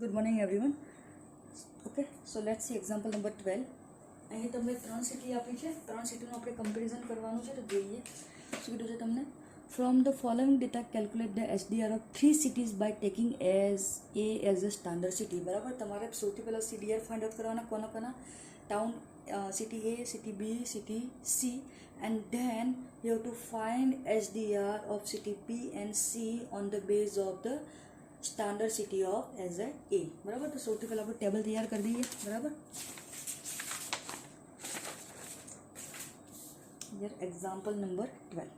Good morning everyone. Okay, so let's see example number 12. અહીં તમને ત્રણ સિટી આપી છે, ત્રણ સિટીનું આપણે કમ્પેરિઝન કરવાનું છે. તો જોઈએ શું કીધું છે તમને. From the following data calculate the SDR of 3 cities by taking as a standard city. બરાબર, તમારે સૌથી પહેલાં સીડીઆર ફાઇન્ડ આઉટ કરવાના કોના ટાઉન, city A, city B, city C, and then you have to find SDR of city B and C on the base of the standard city of as a A. બરાબર, તો સૌથી પહેલાં આપણે table તૈયાર કરી દઈએ. બરાબર, યર એક્ઝામ્પલ નંબર 12.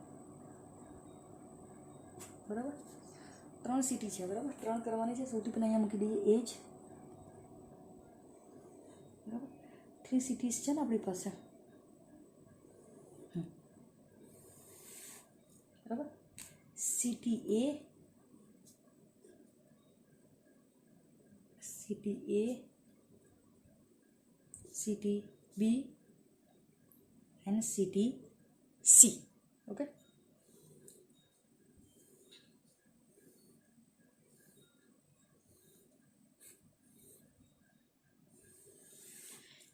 બરાબર, ત્રણ સિટી છે. બરાબર, ત્રણ કરવાની છે. સૌથી પહેલાં અહીંયા મૂકી દઈએ એજ. બરાબર, 3 cities છે ને આપણી પાસે. બરાબર, city A, city A, city B and city C. Okay,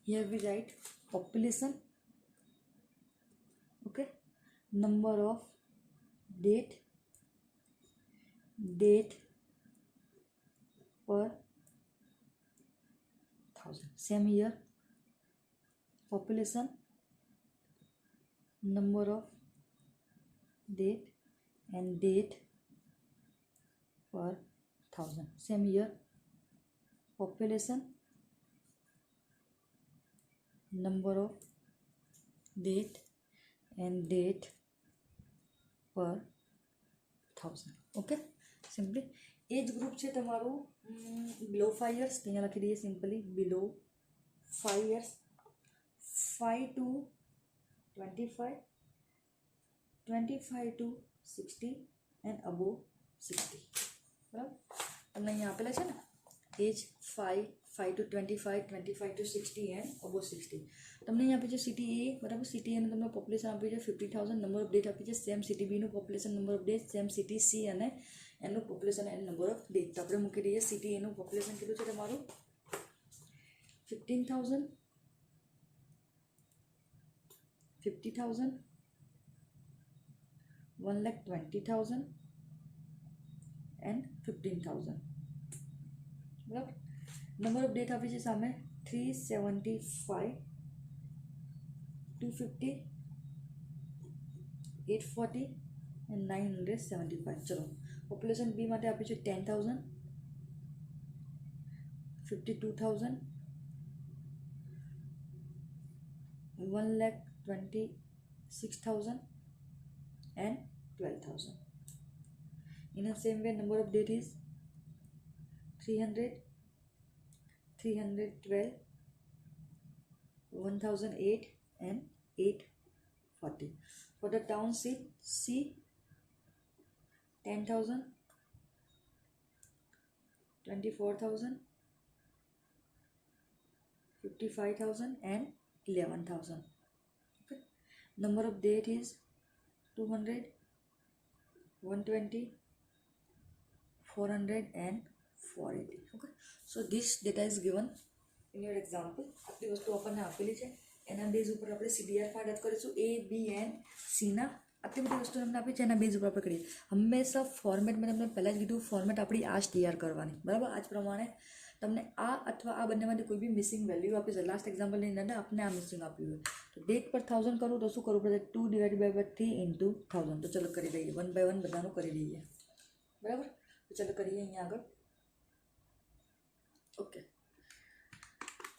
here we write population, okay, number of date per 1000. Same here, population, number of date and date per 1000. Same here, population, number of date and date per 1000. Okay, simply age group છે તમારું below 5 years. અહીંયા લખી દઈએ simply below 5 years, 5 to 25, 25 to 60 and above 60. બરાબર, તમને અહીંયા આપેલા છે ને એજ 5 to 25, 25 to 60 and above 60. તમને અહીંયા આપી છે સિટી A. બરાબર, સિટી Aનું તમને પોપ્યુલેશન આપી છે 50,000. નંબર ઓફ ડેટ આપી છે સેમ સિટી Bનું population, number of death same city C અને એનું population and number of death. તો આપણે મૂકી દઈએ સિટી Aનું પોપ્યુલેશન કેટલું છે તમારું 15,000, 50,000, 1,20,000 and 15,000. બરાબર, નંબર ઓફ ડેટ આપી છે સામે 375, 250, 840 and 975. ચલો, પોપ્યુલેશન બી માટે આપી છે 10,000, 52,000, 1,26,000 and 12,000. In the same way, number of date is 300, 312, 1,008 and 840. For the township C, 10,000, 24,000, 55,000 and 11,000. Okay. Number of date is 200, 120, 400 and 480. Okay. So this data is given in your example. આટલી વસ્તુ આપણને આપેલી છે, એના base ઉપર આપણે CDR find out કરીશું. A, B and C ના આટલી બધી વસ્તુ તમને આપી છે, એના બેઝ ઉપર આપણે કરીએ. હંમેશા ફોર્મેટ મેં તમને પહેલાં જ કીધું, ફોર્મેટ આપણી આ જ તૈયાર કરવાની. બરાબર, આ જ પ્રમાણે તમને આ અથવા આ બંનેમાંથી કોઈ બી મિસિંગ વેલ્યુ આપી છે. લાસ્ટ એક્ઝામ્પલની અંદર આપણે આ મિસિંગ આપ્યું હોય તો ડેટ પર 1000 કરવું તો શું કરવું પડે 2 ડિવાઇડ બાય 3 ઇન્ટુ 1000. તો ચલો કરી દઈએ, 1 by 1 બધાનું કરી દઈએ. બરાબર, તો ચલો કરીએ અહીંયા આગળ. Okay,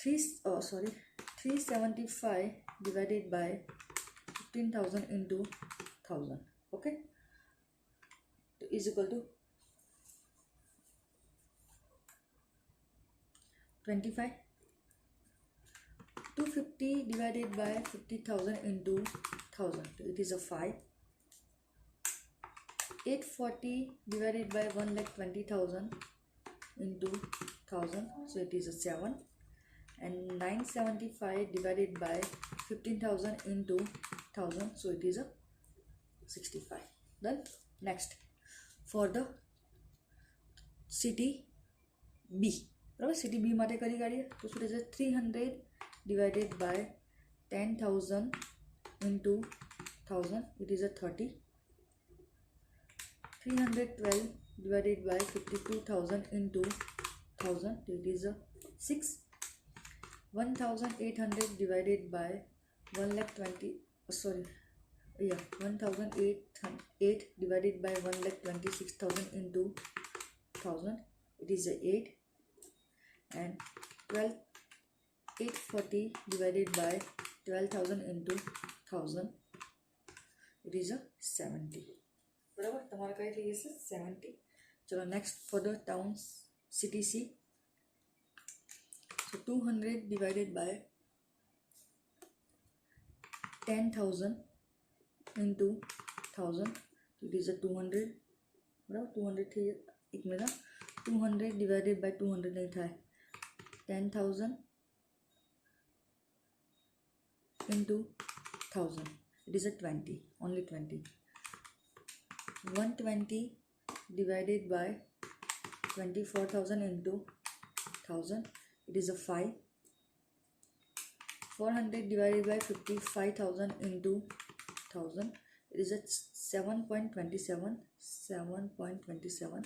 375 divided by 15,000 into 1000. Okay, so is equal to 25. 250 divided by 50,000 into 1000, so it is a 5. 840 divided by 1,20,000 into 1000, so it is a 7. And 975 divided by 15,000 into 1000, so it is a 65. Then next, for the city B, બરાબર. City B માટે કરી કાઢીએ તો શું થશે 300 divided by 10,000 into 1000 it is a 30. 312 divided by 52,000 into 1000 it is a 6. 1,800 divided by 1,808 divided by 1,26,000 into 1000 it is a 8. And 840 divided by 12,000 into 1000 it is a 70. बराबर. તમારે કઈ થઈ જશે 70. ચલો next for the towns city C. So 200 divided by 10,000 into 1000 it is a 200. बराबर. 200 થઈ એક minute 200 divided by 200 નહીં થાય 10,000 into 1000 it is a 20. Only 20. 120 divided by 24,000 into 1000 it is a 5. 400 divided by 55,000 into 1000 it is a 7.27. 7.27.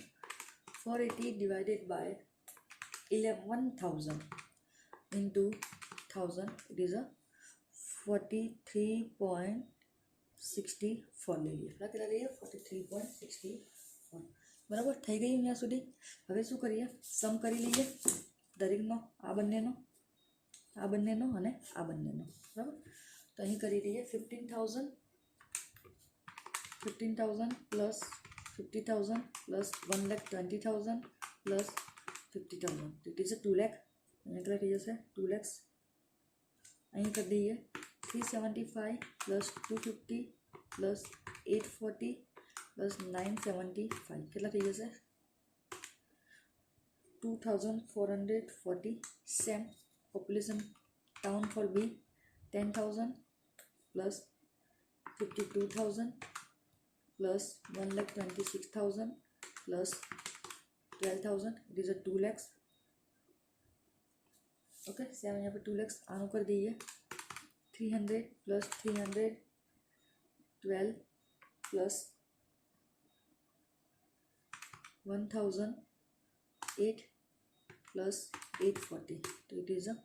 480 divided by 11,000 into 1000 it is a 43.64 લઈ લઈએ. કેટલા લઈએ 43.64. બરાબર. થઈ ગયું અહીંયા સુધી. હવે શું કરીએ સમ કરી લઈએ દરેકનો, આ બંનેનો અને આ બંનેનો. બરાબર. તો અહીં કરી દઈએ 15,000 plus 50,000 plus 1,20,000 plus 50,000 it is a 2 lakh. અહીંયા કેટલા થઈ જશે 2 lakhs. અહીં કરી દઈએ 375 પ્લસ 250 પ્લસ 840 પ્લસ 975 કેટલા થઈ જશે 2,440. Same population town for B 10,000 plus 52,000 plus 1,26,000 plus 12,000 it is a 2 lakhs. Okay. Same અહીંયા પર 2 lakhs. આનું કરી દઈએ 300 પ્લસ 300 12 પ્લસ 1,008 પ્લસ 840 તો it is a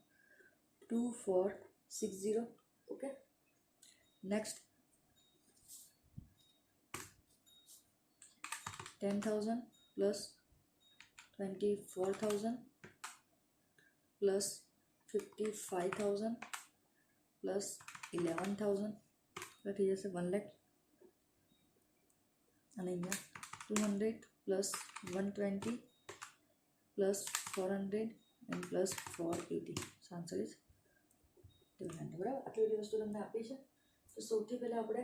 2460. Okay. Next 10,000 plus 24,000 plus 55,000 plus 11,000 થઈ જશે 1 lakh. અને અહીંયા 200 plus 120 plus 400 and plus 480 answer is 200. બરાબર. આટલી બધી વસ્તુ તમને આપી છે. તો સૌથી પહેલાં આપણે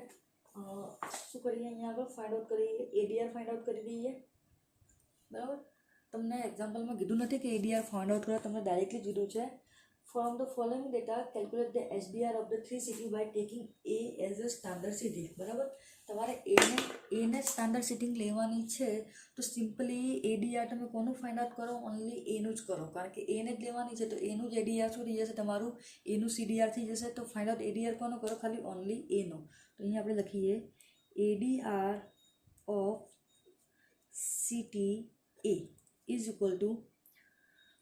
શું કરીએ અહીંયા આગળ ફાઇન્ડ આઉટ કરીએ એડીઆર ફાઇન્ડ આઉટ કરી દઈએ. બરાબર. તમને એક્ઝામ્પલમાં કીધું નથી કે એડીઆર ફાઇન્ડ આઉટ કરવા, તમને ડાયરેક્ટલી કીધું છે from the following data calculate the SDR of the 3 city by taking a as a standard city. બરાબર. તમારે એને સ્ટાન્ડર્ડ સિટિંગ લેવાની છે તો સિમ્પલી એડીઆર તમે કોનું ફાઇન્ડ આઉટ કરો ઓનલી એનું જ કરો, કારણ કે એને જ લેવાની છે તો એનું જ એડીઆર શું થઈ જશે તમારું એનું સીડીઆર થઈ જશે. તો ફાઇન્ડ આઉટ એડીઆર કોનો કરો ખાલી ઓનલી એનો. તો અહીંયા આપણે લખીએ ADR of city A is equal two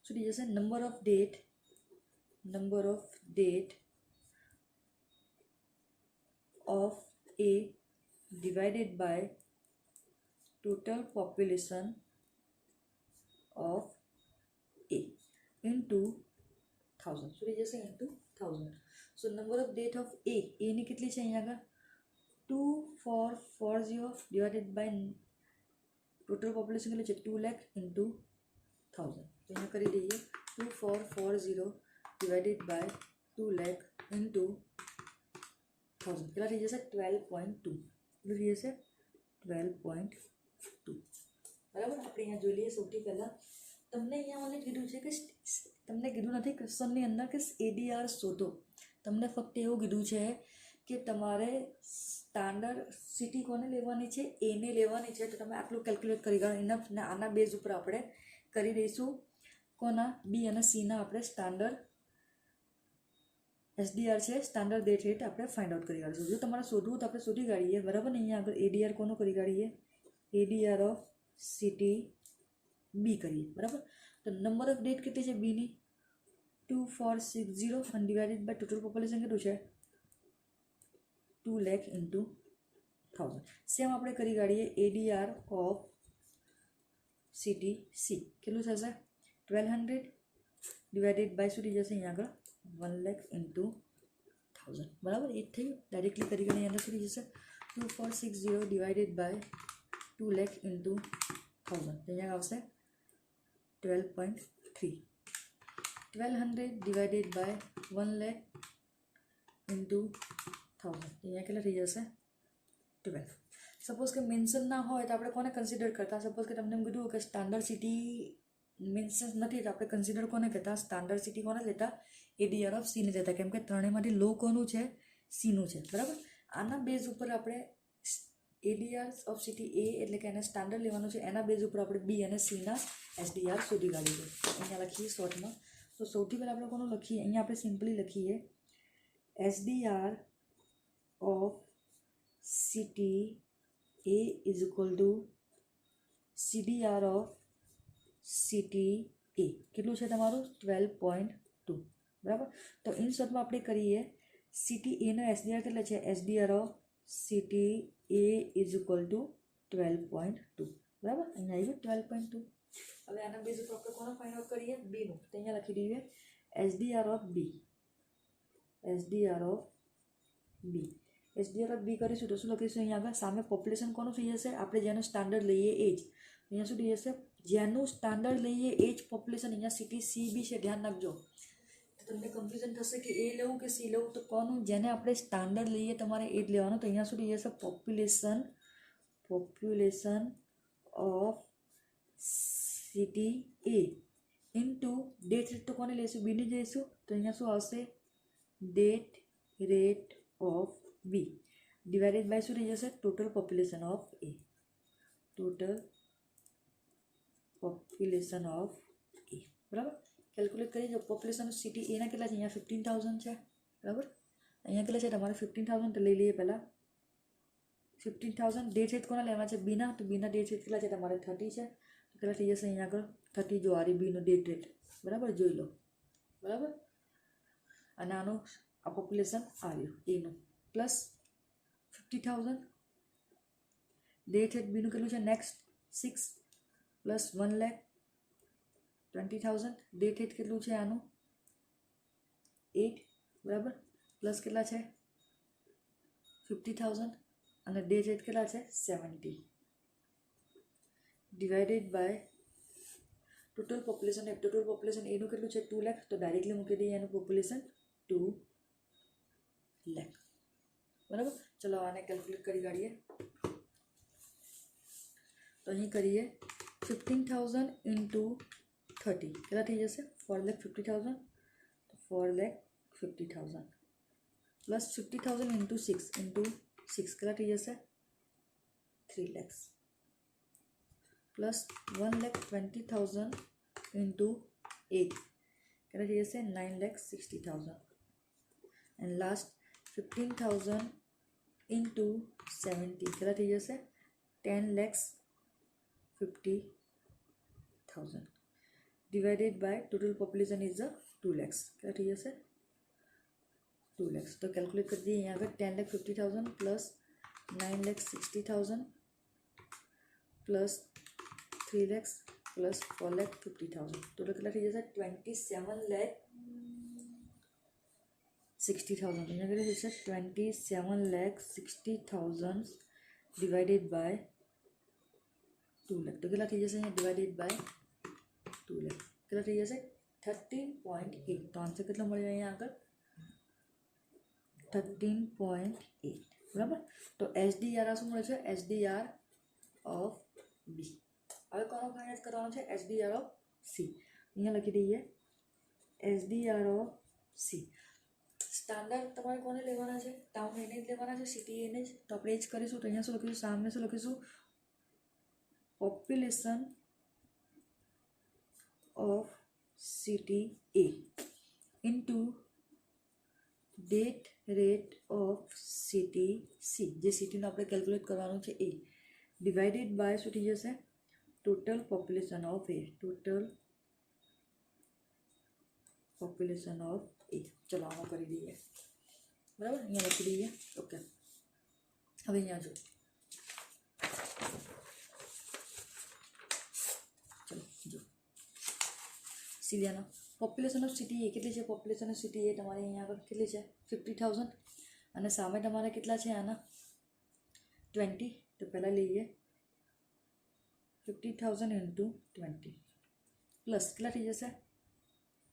શું થઈ જશે number of date of A divided by total population of A into 1000. So just say into 1000. So number of date of A ની કેટલી છે અહીંયા આગળ 2440 divided by total population કેટલી છે 2 lakh into 1000. તો અહીંયા કરી દઈએ 2440 divided by 2 lakh into 1000 કેટલા થઈ જશે 12.2. કેટલું થઈ જશે 12.2. બરાબર. આપણે અહીંયા જોઈ લઈએ સૌથી પહેલાં તમને અહીંયા મને કીધું છે કે તમને કીધું નથી ક્વેશ્ચનની અંદર કે એડીઆર શોધો. તમને ફક્ત એવું કીધું છે કે તમારે સ્ટાન્ડર્ડ સિટી કોને લેવાની છે એને લેવાની છે. તો તમે આટલું કેલ્ક્યુલેટ કરી કાઢો ઇનફ ને આના બેઝ ઉપર આપણે કરી દઈશું કોના બી અને સીના આપણે સ્ટાન્ડર્ડ એસડીઆર છે સ્ટાન્ડર્ડ ડેટ રેટ આપણે ફાઇન્ડ આઉટ કરી કાઢીશું. જો તમારે શોધવું તો આપણે શોધી કાઢીએ બરાબર ને. અહીંયા આગળ એડીઆર કોનું કરી કાઢીએ, એડીઆર ઓફ સિટી બી કરીએ બરાબર. તો નંબર ઓફ ડેટ કેટલી છે બીની 2460 અને ડિવાઇડેડ બાય ટોટલ પોપ્યુલેશન કેટલું છે 2 લાખ ઇન્ટુ 1000. સેમ આપણે કરી કાઢીએ એડીઆર ઓફ સિટી સી કેટલું થશે 1200 ડિવાઇડેડ બાય શું થઈ જશે અહીંયા આગળ 1 લાખ ઇન્ટુ 1000 બરાબર. એ જ થયું. ડાયરેક્ટલી કરી કાઢીએ અંદર શું થઈ જશે 2460 ડિવાઇડેડ બાય 2 લાખ ઇન્ટુ 1000. અહીંયા આવશે 12.3. 1200 ડિવાઇડેડ બાય 1 લાખ ઇન્ટુ 1000. અહીંયા કેટલા થઈ જશે 12. સપોઝ કે મેન્શન ના હોય તો આપણે કોને કન્સિડર કરતા, સપોઝ કે તમને એમ કીધું કે સ્ટાન્ડર્ડ સિટી મેન્શન નથી તો આપણે કન્સિડર કોને કહેતા, સ્ટાન્ડર્ડ સિટી કોને લેતા એડીઆર ઓફ સીને લેતા, કેમ કે ત્રણેયમાંથી લો કોનું છે સીનું છે બરાબર. આના બેઝ ઉપર આપણે એડીઆર ઓફ સિટી એ એટલે કે એને સ્ટાન્ડર્ડ લેવાનું છે, એના બેઝ ઉપર આપણે બી અને સીના એસડીઆર શોધી કાઢીએ. અહીંયા લખીએ શોર્ટમાં. તો સૌથી પહેલાં આપણે કોનું લખીએ, અહીંયા આપણે સિમ્પલી લખીએ SDR of city A is equal to CDR of city A કેટલું છે તમારું 12.2 બરાબર. તો ઇન શોર્ટમાં આપણે કરીએ સિટી એનો એસડીઆર કેટલા છે, SDR of city A is equal two 12.2 બરાબર. અહીંયા આવ્યું 12.2. હવે આના બેઝ ઉપર આપણે કોનો ફાઇન્ડ આઉટ કરીએ બીનું. તો અહીંયા લખી દઈએ SDR of B, SDR of B. SDR of B કરીશું તો શું લખીશું અહીંયા આગળ સામે પોપ્યુલેશન કોનું થઈ જશે, આપણે જેનું સ્ટાન્ડર્ડ લઈએ એ જ. અહીંયા શું થઈ જશે જેનું સ્ટાન્ડર્ડ લઈએ એ જ પોપ્યુલેશન. અહીંયા સિટી સી બી છે ધ્યાન રાખજો. તો તમને કન્ફ્યુઝન થશે કે એ લેવું કે સી લેવું, તો કોનું જેને આપણે સ્ટાન્ડર્ડ લઈએ તમારે એ જ લેવાનું. તો અહીંયા શું થઈ જશે population of city A into death rate. તો કોને લઈશું બીને જઈશું. તો અહીંયા શું આવશે death rate of B divided by શું થઈ જશે total population of A, total population of A બરાબર. કેલ્ક્યુલેટ કરી દો. પોપ્યુલેશન ઓફ સિટી એના કેટલા છે, અહીંયા 15,000 છે બરાબર. અહીંયા કેટલા છે તમારે 15,000. તો લઈ લઈએ પહેલાં 15,000. ડેટ રેટ કોના લેવા છે બીના. તો બીના ડેટ રેટ કેટલા છે તમારે 30 છે. તો કેટલા થઈ જશે અહીંયા આગળ 30. જો આરી બીનો ડેટ રેટ બરાબર જોઈ લો બરાબર. અને આનું આ પોપ્યુલેશન આવ્યું એનું પ્લસ 50,000. ડેટ રેટ બીનું કેટલું છે નેક્સ્ટ 6 પ્લસ 1,20,000. ડેટ રેટ કેટલું છે આનું 8 બરાબર. પ્લસ કેટલા છે 50,000 અને ડેટ રેટ કેટલા છે 70 divided by total population. Total population એનું કેટલું છે 2 લાખ. તો ડાયરેક્ટલી મૂકી દઈએ એનું પોપ્યુલેશન 2 લાખ બરાબર. ચલો આને કેલ્ક્યુલેટ કરી કાઢીએ. તો અહીં કરીએ 15,000 ઇન્ટુ 30 કેટલા થઈ જશે 4,50,000. તો 4,50,000 પ્લસ 50,000 ઇન્ટુ 6 કેટલા થઈ જશે 3 lakhs પ્લસ 1,20,000 ઇન્ટુ 8 કેટલા થઈ જશે 9,60,000 એન્ડ લાસ્ટ 15,000 ઇન્ટુ 70 કેટલા થઈ જશે 10,50,000 divided by total population is 2 lakhs. કેટલા થઈ જશે 2 lakhs. તો કેલ્ક્યુલેટ કરી દઈએ અહીંયા આગળ 10,50,000 plus 9,60,000 plus 3 lakhs plus 4,50,000. Total કેટલા થઈ જશે 27,60,000. અહીંયા કેટલા થશે 27,60,000 ડિવાઇડેડ બાય 2 lakh. તો કેટલા થઈ જશે અહીંયા ડિવાઇડેડ બાય 2 lakh કેટલા થઈ જશે 13.8. તો આન્સર કેટલો મળ્યો અહીંયા આગળ 13.8 બરાબર. તો એસડીઆર શું મળે છે એસડીઆર ઓફ બી. હવે કોનો ફાઇન્ડ કરવાનો છે એસડીઆર ઓફ સી. અહીંયા લખી દઈએ એસડીઆર ઓફ સી. સ્ટાન્ડર્ડ તમારે કોને લેવાના છે ટાઉન એને જ લેવાના છે સિટી એને જ. તો આપણે એ જ કરીશું. તો અહીંયા શું લખીશું સામે શું લખીશું population of city A into death rate of city C, જે સિટીનું આપણે કેલ્ક્યુલેટ કરવાનું છે એ, ડિવાઇડેડ બાય શું થઈ જશે, total population of A, total population of A. ચલો આમાં કરી દઈએ, બરાબર, અહીંયા લખી દઈએ. ઓકે, હવે અહીંયા જો, ચલો જો સિલિયાનો પોપ્યુલેશન ઓફ સિટી એ કેટલી છે, પોપ્યુલેશન ઓફ સિટી એ તમારે અહીંયા આગળ કેટલી છે 50,000 અને સામે તમારે કેટલા છે આના 20. તો પહેલાં લઈએ 50,000 ઇન્ટુ 20 પ્લસ કેટલા થઈ જશે,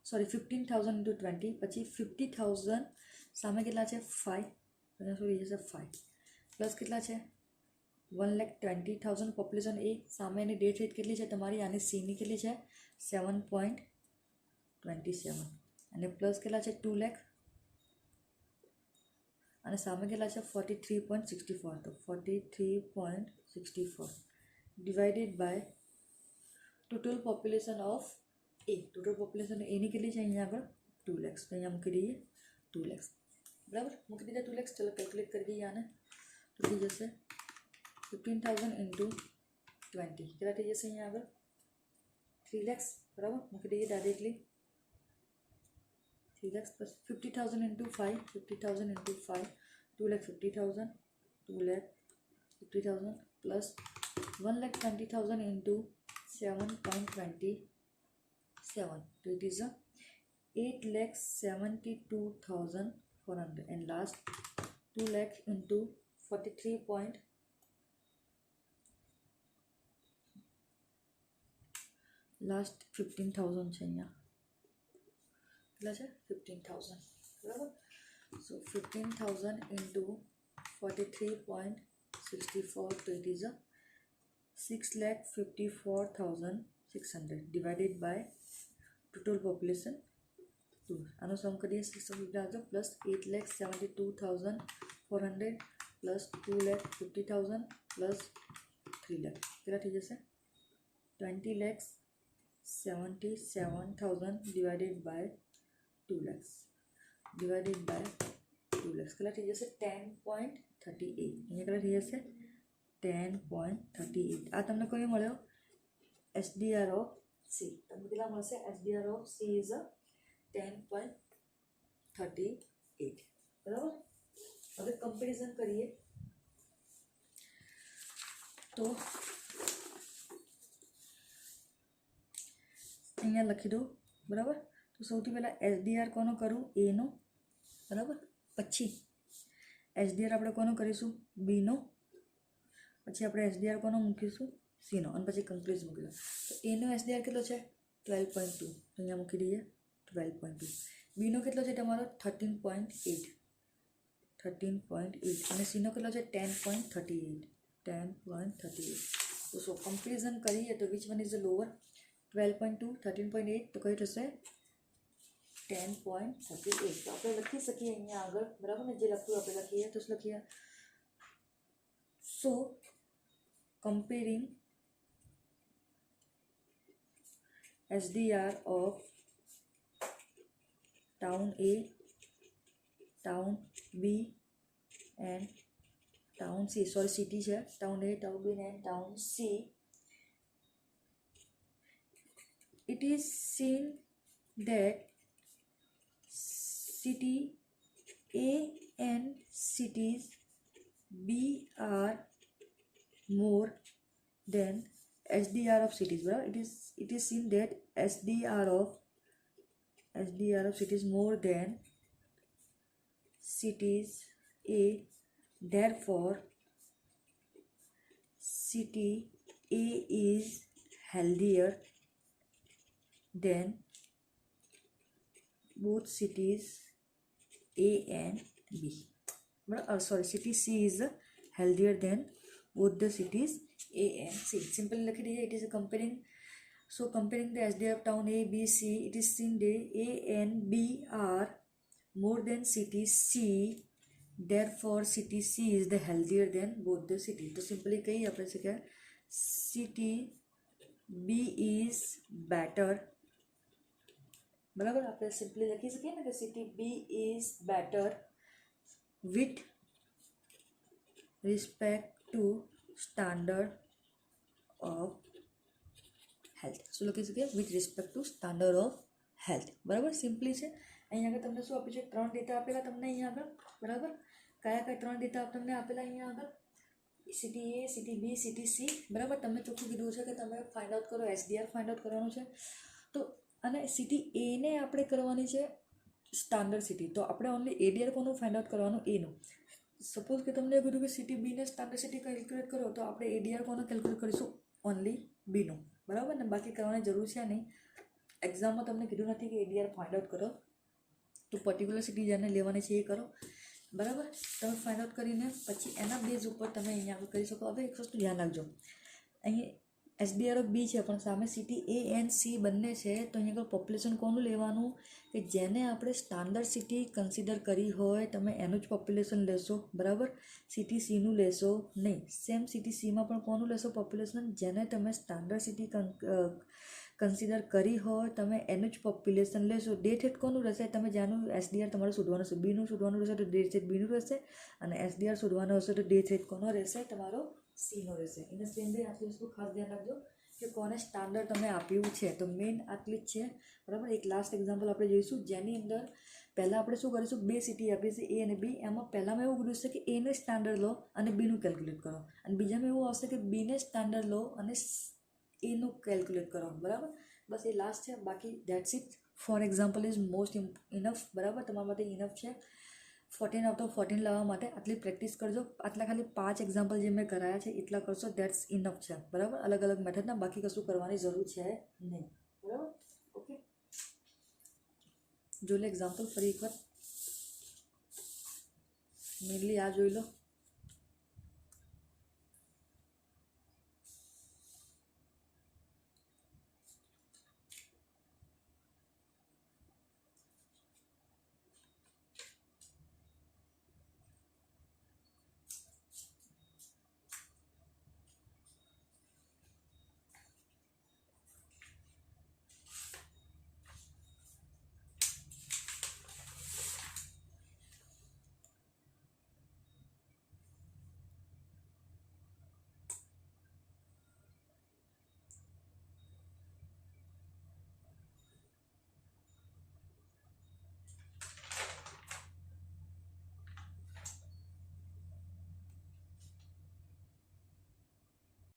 સોરી 15,000 ઇન્ટુ 20, પછી 50,000 સામે કેટલા છે 5, અને શું થઈ જશે 5 પ્લસ કેટલા છે 1,20,000 પોપ્યુલેશન એ, સામે એની ડેટ રેટ કેટલી છે તમારી, આની સીની કેટલી છે 7.27 અને પ્લસ કેટલા છે 2 લાખ અને સામે કેટલા છે 43.64. તો 43.64 divided by total population of A, total population એની કેટલી છે અહીંયા આગળ 2 lakhs. તો અહીંયા મૂકી દઈએ 2 lakhs, બરાબર, મૂકી દીધા 2 lakhs. ચલો કેલ્ક્યુલેટ કરી દઈએ આને, તો થઈ જશે 15,000 ઇન્ટુ 20 કેટલા થઈ જશે અહીંયા આગળ 3 lakhs, બરાબર, મૂકી દઈએ directly 3 lakhs plus 50,000 into 5, 50,000 into 5, 2,50,000, 2,50,000 plus 1,20,000 into 7.27. So it is 8,72,400 and last 2 lakh into 43. Last 15,000 છે અહીંયા, કેટલા છે 15,000, બરાબર. સો 15,000 ઇન્ટુ 43.64, તો it is 6,54,600 divided by total population 2. આનો સમ કરીએ 650 પ્લસ 8,72,400 પ્લસ 2,50,000 પ્લસ 3 લાખ કેટલા થઈ જશે 20,77,000 divided by 2 lakhs divided by 2 lakhs કેટલા થઈ જશે 10.38. અહીંયા કેટલા થઈ જશે 10.38. આ તમને કયો મળ્યો SDR of C. તમને કેટલા મળશે SDR of C is 10.38. બરાબર. હવે કમ્પેરિઝન કરીએ તો અહીંયા લખી દો, બરાબર. તો સૌથી પહેલાં SDR કોનો કરું એનો, બરાબર, પછી SDR આપણે કોનો કરીશું બીનો, પછી આપણે SDR કોનો મૂકીશું સીનો, અને પછી કમ્પેરિઝન મૂકીશું. તો એનો SDR કેટલો છે 12.2, તો અહીંયા મૂકી દઈએ 12.2. બીનો કેટલો છે તમારો 13.8 અને સીનો કેટલો છે 10.38. તો સો કમ્પેરિઝન કરીએ તો which one is the lower 12.2, 13.8, તો કઈ થશે 10.38. તો આપણે લખી શકીએ અહીંયા આગળ, બરાબર ને, જે લખ્યું આપણે લખીએ તો લખીએ સો comparing SDR of town A, town B and town C, sorry city છે town A, town B and town C. It is seen that city A and cities B are more than SDR of cities. Well, it is seen that SDR of cities more than cities A. Therefore, city A is healthier than both cities A and B. Sorry, city C is healthier than both the cities A and C. Simple like it is comparing. So comparing the SDR of town A, B, C, it is seen that A and B are more than city C. Therefore, city C is the healthier than both the cities. तो simply कही अपने से क्या city B is better બરાબર. આપણે simply લખી શકીએ ને કે city B is better with respect to standard of health. શું લખી શકીએ? With respect to standard of health. બરાબર, સિમ્પલી છે. અહીંયા આગળ તમને શું આપ્યું છે? 3 ડેટા આપેલા તમને અહીંયા આગળ. બરાબર, કયા 3 ડેટા તમને આપેલા અહીંયા આગળ? સિટી એ, સિટી બી, સિટી સી. બરાબર, તમને ચોખ્ખું કીધું છે કે તમે ફાઇન્ડ આઉટ કરો, એસડીઆર ફાઇન્ડ આઉટ કરવાનું છે. તો અને સિટી એને આપણે કરવાની છે સ્ટાન્ડર્ડ સિટી. તો આપણે ઓનલી એડીઆર કોનું ફાઇન્ડ આઉટ કરવાનું? એનું. સપોઝ કે તમને એવું કીધું કે સિટી બીને સ્ટાન્ડર્ડ સિટી કેલ્ક્યુલેટ કરો, તો આપણે એડીઆર કોને કેલ્ક્યુલેટ કરીશું? ઓનલી બીનું. બરાબર ને, બાકી કરવાની જરૂર છે નહીં. એક્ઝામમાં તમને કીધું નથી કે એડીઆર ફાઇન્ડ આઉટ કરો, તો પર્ટિક્યુલર સિટી જેને લેવાની છે એ કરો. બરાબર, તમે ફાઇન્ડ આઉટ કરીને પછી એના બેઝ ઉપર તમે અહીંયા આગળ કરી શકો. હવે એક વસ્તુ ધ્યાન રાખજો, અહીં એસડીઆર ઓફ બી છે પણ સામે સિટી એ એન્ડ સી બંને છે. તો અહીંયા આગળ પોપ્યુલેશન કોનું લેવાનું? કે જેને આપણે સ્ટાન્ડર્ડ સિટી કન્સિડર કરી હોય તમે એનું જ પોપ્યુલેશન લેશો. બરાબર, સિટી સીનું લેશો નહીં. સેમ સિટી સીમાં પણ કોનું લેશો પોપ્યુલેશન? જેને તમે સ્ટાન્ડર્ડ સિટી કન્સિડર કરી હોય તમે એનું જ પોપ્યુલેશન લેશો. ડેટ હેટ કોનું રહેશે? તમે જેનું એસડીઆર તમારે શોધવાનું છે, બીનું શોધવાનું રહેશે તો ડેટ હેટ બીનું રહેશે, અને એસડીઆર શોધવાનો હશે તો ડેટ હેટ કોનો રહેશે? તમારો સીનો રહેશે. એને સેમ વે આટલી વસ્તુ ખાસ ધ્યાન રાખજો કે કોને સ્ટાન્ડર્ડ તમે આપ્યું છે. તો મેઇન આટલી જ છે. બરાબર, એક લાસ્ટ એક્ઝામ્પલ આપણે જોઈશું જેની અંદર પહેલાં આપણે શું કરીશું? 2 સિટી આપી છે એ અને બી. એમાં પહેલાંમાં એવું કીધું છે કે એને સ્ટાન્ડર્ડ લો અને બીનું કેલ્ક્યુલેટ કરો, અને બીજામાં એવું આવશે કે બીને સ્ટાન્ડર્ડ લો અને એનું કેલ્ક્યુલેટ કરો. બરાબર, બસ એ લાસ્ટ છે. બાકી that's it. For example is most enough. બરાબર, તમારા માટે ઇનફ છે 14 આઉટ ઓફ 14 લાવવા માટે. આટલી પ્રેક્ટિસ કરજો. આટલા ખાલી 5 એક્ઝામ્પલ જે મેં કરાયા છે એટલા કરશો, ધેટ્સ ઇનફ છે. બરાબર, અલગ અલગ મેથડના, બાકી કશું કરવાની જરૂર છે નહીં. બરાબર, ઓકે. જોઈ લો એક્ઝામ્પલ ફરી એકવાર. મેનલી આ જોઈ લો.